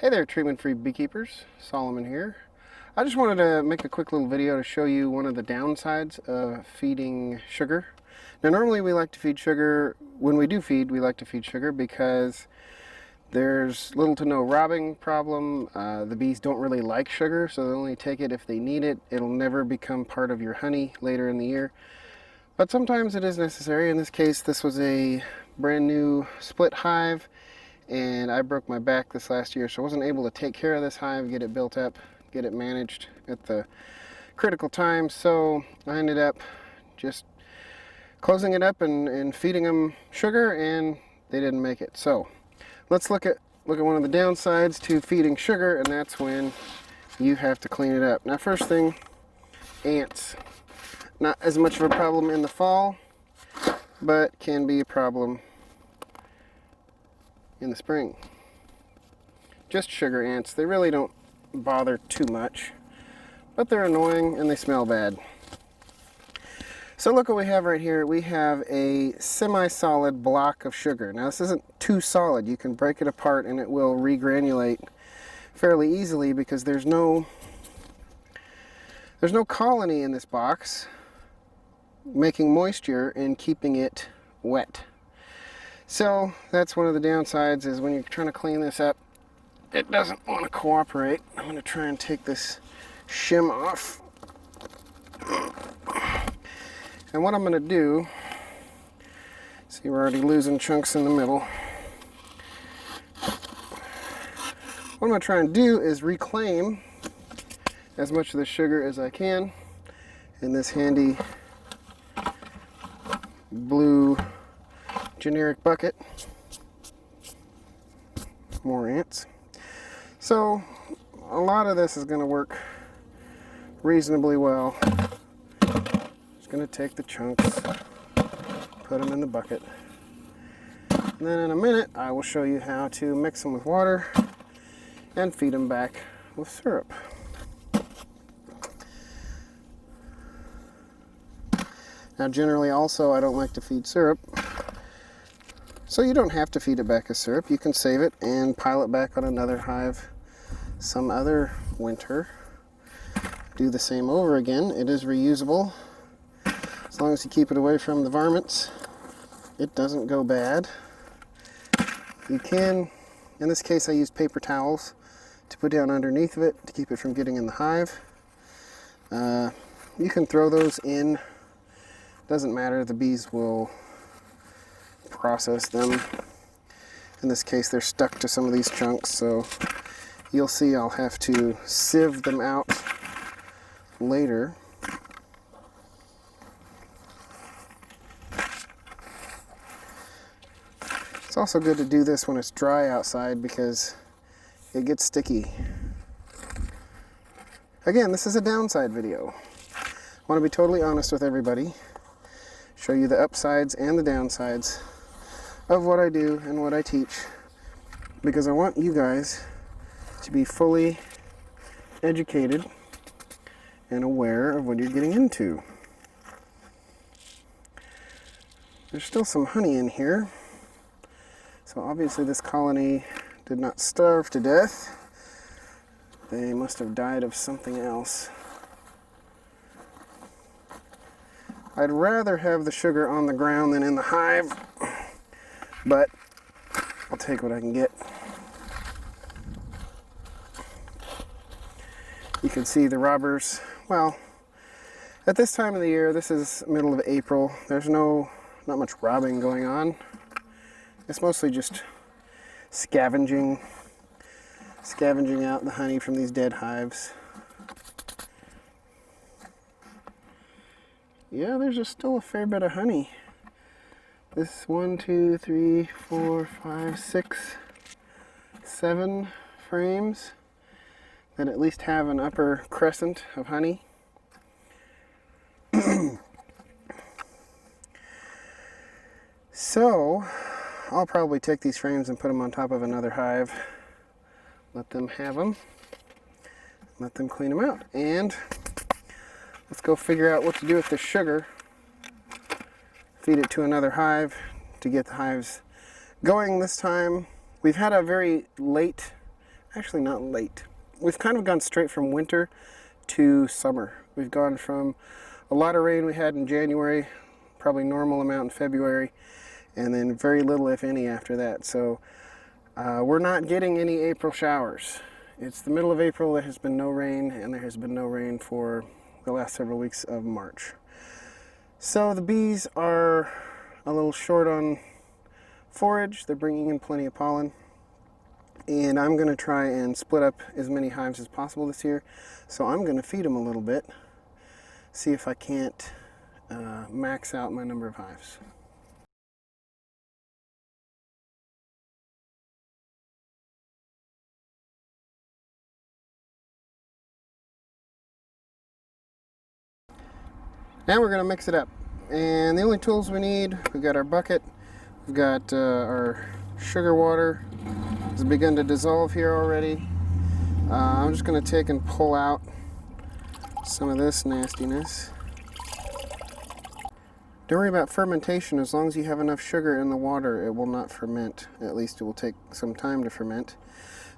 Hey there, treatment-free beekeepers. Solomon here. I just wanted to make a quick little video to show you one of the downsides of feeding sugar. Now normally we like to feed sugar, when we do feed, we like to feed sugar because there's little to no robbing problem. The bees don't really like sugar, so they only take it if they need it. It'll never become part of your honey later in the year. But sometimes it is necessary. In this case, this was a brand new split hive, and I broke my back this last year, so I wasn't able to take care of this hive, get it built up, get it managed at the critical time. So I ended up just closing it up and feeding them sugar, and they didn't make it. So let's look at one of the downsides to feeding sugar, and that's when you have to clean it up. Now, first thing, ants. Not as much of a problem in the fall, but can be a problem in the spring. Just sugar ants. They really don't bother too much, but they're annoying and they smell bad. So look what we have right here. We have a semi-solid block of sugar. Now this isn't too solid. You can break it apart and it will regranulate fairly easily because there's no colony in this box making moisture and keeping it wet. So that's one of the downsides, is when you're trying to clean this up, it doesn't want to cooperate. I'm going to try and take this shim off. And what I'm going to do, see, we're already losing chunks in the middle. What I'm going to try and do is reclaim as much of the sugar as I can in this handy blue generic bucket. More ants. So a lot of this is going to work reasonably well. Just going to take the chunks, put them in the bucket, and then in a minute I will show you how to mix them with water and feed them back with syrup. Now generally also I don't like to feed syrup, so you don't have to feed it back as syrup. You can save it and pile it back on another hive some other winter. Do the same over again. It is reusable. As long as you keep it away from the varmints, it doesn't go bad. You can, in this case I used paper towels to put down underneath of it to keep it from getting in the hive. You can throw those in. Doesn't matter, the bees will process them. In this case they're stuck to some of these chunks, so you'll see I'll have to sieve them out later. It's also good to do this when it's dry outside because it gets sticky. Again, this is a downside video. I want to be totally honest with everybody. Show you the upsides and the downsides of what I do and what I teach, because I want you guys to be fully educated and aware of what you're getting into. There's still some honey in here, so obviously this colony did not starve to death. They must have died of something else. I'd rather have the sugar on the ground than in the hive, but I'll take what I can get. You can see the robbers. Well, at this time of the year, this is middle of April, there's not much robbing going on. It's mostly just scavenging out the honey from these dead hives. Yeah, there's still a fair bit of honey. This 1, 2, 3, 4, 5, 6, 7 frames that at least have an upper crescent of honey. So I'll probably take these frames and put them on top of another hive, let them have them, let them clean them out, and let's go figure out what to do with this sugar. Feed it to another hive to get the hives going this time. We've had a very late actually not late. We've kind of gone straight from winter to summer. We've gone from a lot of rain we had in January, probably normal amount in February, and then very little, if any, after that. So we're not getting any April showers. It's the middle of April, there has been no rain, and there has been no rain for the last several weeks of March. So the bees are a little short on forage. They're bringing in plenty of pollen. And I'm going to try and split up as many hives as possible this year. So I'm going to feed them a little bit, see if I can't max out my number of hives. Now we're going to mix it up. And the only tools we need, we've got our bucket, we've got our sugar water. It's begun to dissolve here already. I'm just going to take and pull out some of this nastiness. Don't worry about fermentation. As long as you have enough sugar in the water, it will not ferment. At least it will take some time to ferment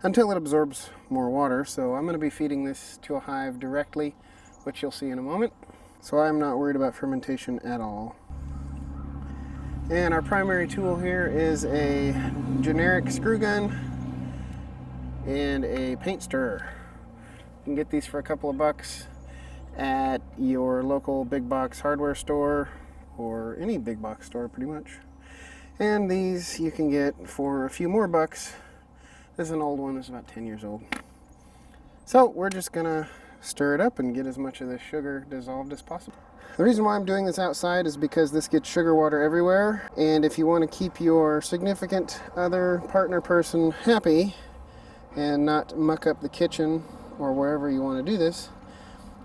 until it absorbs more water. So I'm going to be feeding this to a hive directly, which you'll see in a moment. So I'm not worried about fermentation at all. And our primary tool here is a generic screw gun and a paint stirrer. You can get these for a couple of bucks at your local big box hardware store or any big box store pretty much. And these you can get for a few more bucks. This is an old one, it's about 10 years old. So we're just gonna stir it up and get as much of the sugar dissolved as possible. The reason why I'm doing this outside is because this gets sugar water everywhere, and if you want to keep your significant other, partner, person happy and not muck up the kitchen or wherever you want to do this,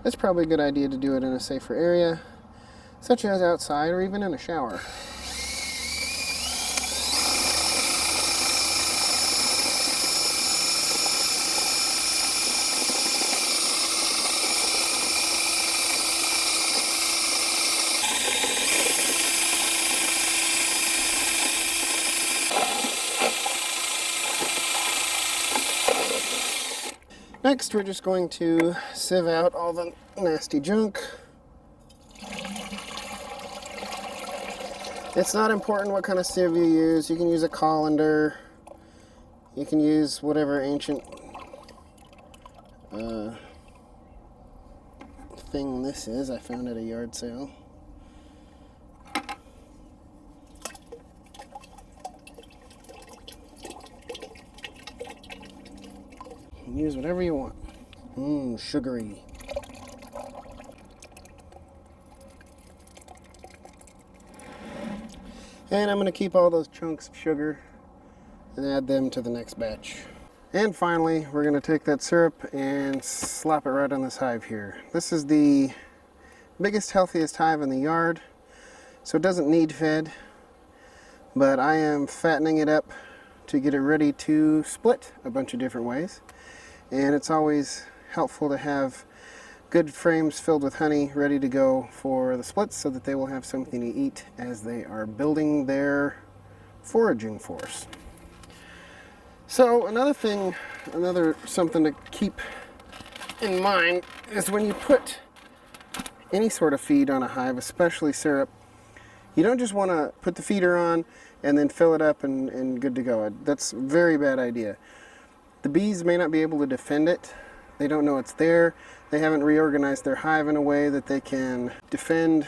it's probably a good idea to do it in a safer area, such as outside or even in a shower. Next, we're just going to sieve out all the nasty junk. It's not important what kind of sieve you use. You can use a colander. You can use whatever ancient thing this is. I found at a yard sale. Use whatever you want. Sugary. And I'm going to keep all those chunks of sugar and add them to the next batch. And finally, we're going to take that syrup and slap it right on this hive here. This is the biggest, healthiest hive in the yard, so it doesn't need fed, but I am fattening it up to get it ready to split a bunch of different ways. And it's always helpful to have good frames filled with honey ready to go for the splits so that they will have something to eat as they are building their foraging force. So something to keep in mind is when you put any sort of feed on a hive, especially syrup, you don't just want to put the feeder on and then fill it up and good to go. That's a very bad idea. The bees may not be able to defend it. They don't know it's there. They haven't reorganized their hive in a way that they can defend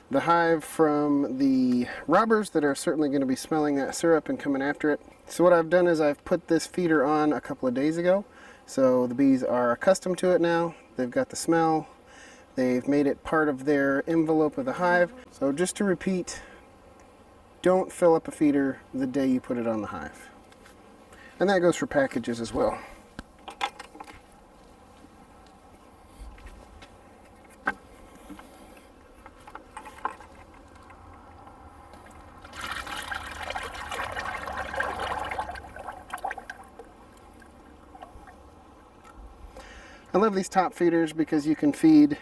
the hive from the robbers that are certainly going to be smelling that syrup and coming after it. So what I've done is I've put this feeder on a couple of days ago. So the bees are accustomed to it now. They've got the smell. They've made it part of their envelope of the hive. So just to repeat, don't fill up a feeder the day you put it on the hive. And that goes for packages as well. I love these top feeders because you can feed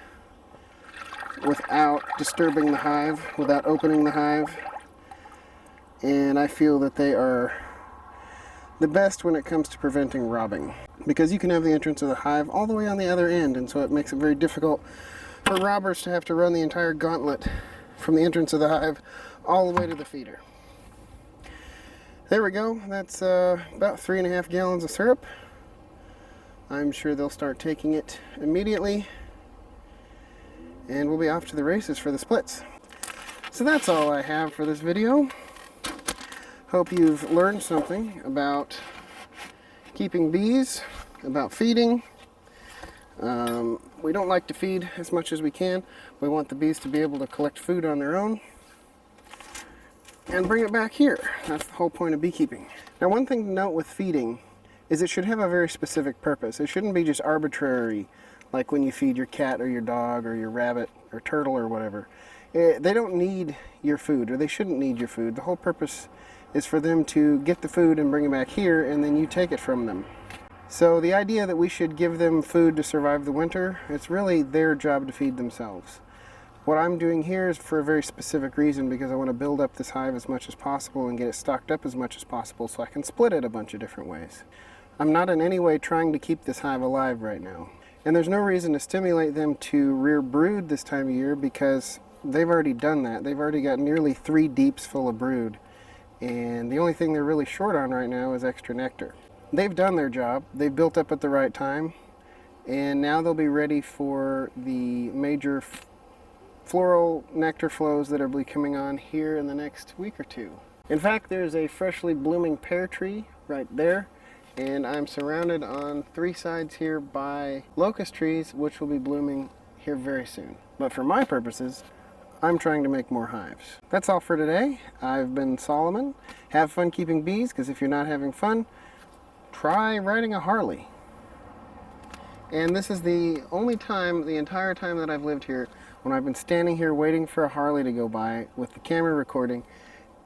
without disturbing the hive, without opening the hive. And I feel that they are the best when it comes to preventing robbing, because you can have the entrance of the hive all the way on the other end, and so it makes it very difficult for robbers to have to run the entire gauntlet from the entrance of the hive all the way to the feeder. There we go. That's about 3.5 gallons of syrup. I'm sure they'll start taking it immediately, and we'll be off to the races for the splits. So that's all I have for this video. Hope you've learned something about keeping bees, about feeding. We don't like to feed as much as we can. We want the bees to be able to collect food on their own and bring it back here. That's the whole point of beekeeping. Now, one thing to note with feeding is it should have a very specific purpose. It shouldn't be just arbitrary, like when you feed your cat or your dog or your rabbit or turtle or whatever. They don't need your food, or they shouldn't need your food. The whole purpose is for them to get the food and bring it back here, and then you take it from them. So the idea that we should give them food to survive the winter, it's really their job to feed themselves. What I'm doing here is for a very specific reason, because I want to build up this hive as much as possible and get it stocked up as much as possible so I can split it a bunch of different ways. I'm not in any way trying to keep this hive alive right now. And there's no reason to stimulate them to rear brood this time of year, because they've already done that. They've already got nearly 3 deeps full of brood. And the only thing they're really short on right now is extra nectar. They've done their job. They've built up at the right time. And now they'll be ready for the major floral nectar flows that will be coming on here in the next week or 2. In fact, there's a freshly blooming pear tree right there. And I'm surrounded on 3 sides here by locust trees, which will be blooming here very soon. But for my purposes, I'm trying to make more hives. That's all for today. I've been Solomon. Have fun keeping bees, because if you're not having fun, try riding a Harley. And this is the only time, the entire time that I've lived here, when I've been standing here waiting for a Harley to go by with the camera recording,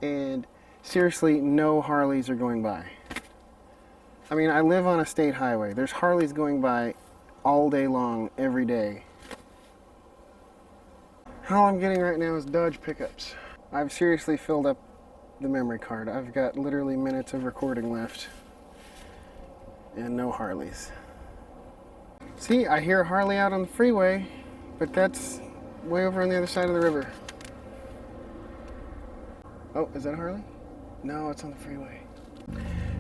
and seriously, no Harleys are going by. I mean, I live on a state highway. There's Harleys going by all day long, every day. All I'm getting right now is Dodge pickups. I've seriously filled up the memory card. I've got literally minutes of recording left. And no Harleys. See, I hear a Harley out on the freeway, but that's way over on the other side of the river. Oh, is that a Harley? No, it's on the freeway.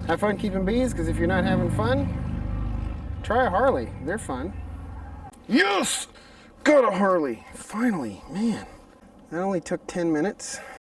Have fun keeping bees, because if you're not having fun, try a Harley. They're fun. Yes! Got a Harley! Finally, man. That only took 10 minutes.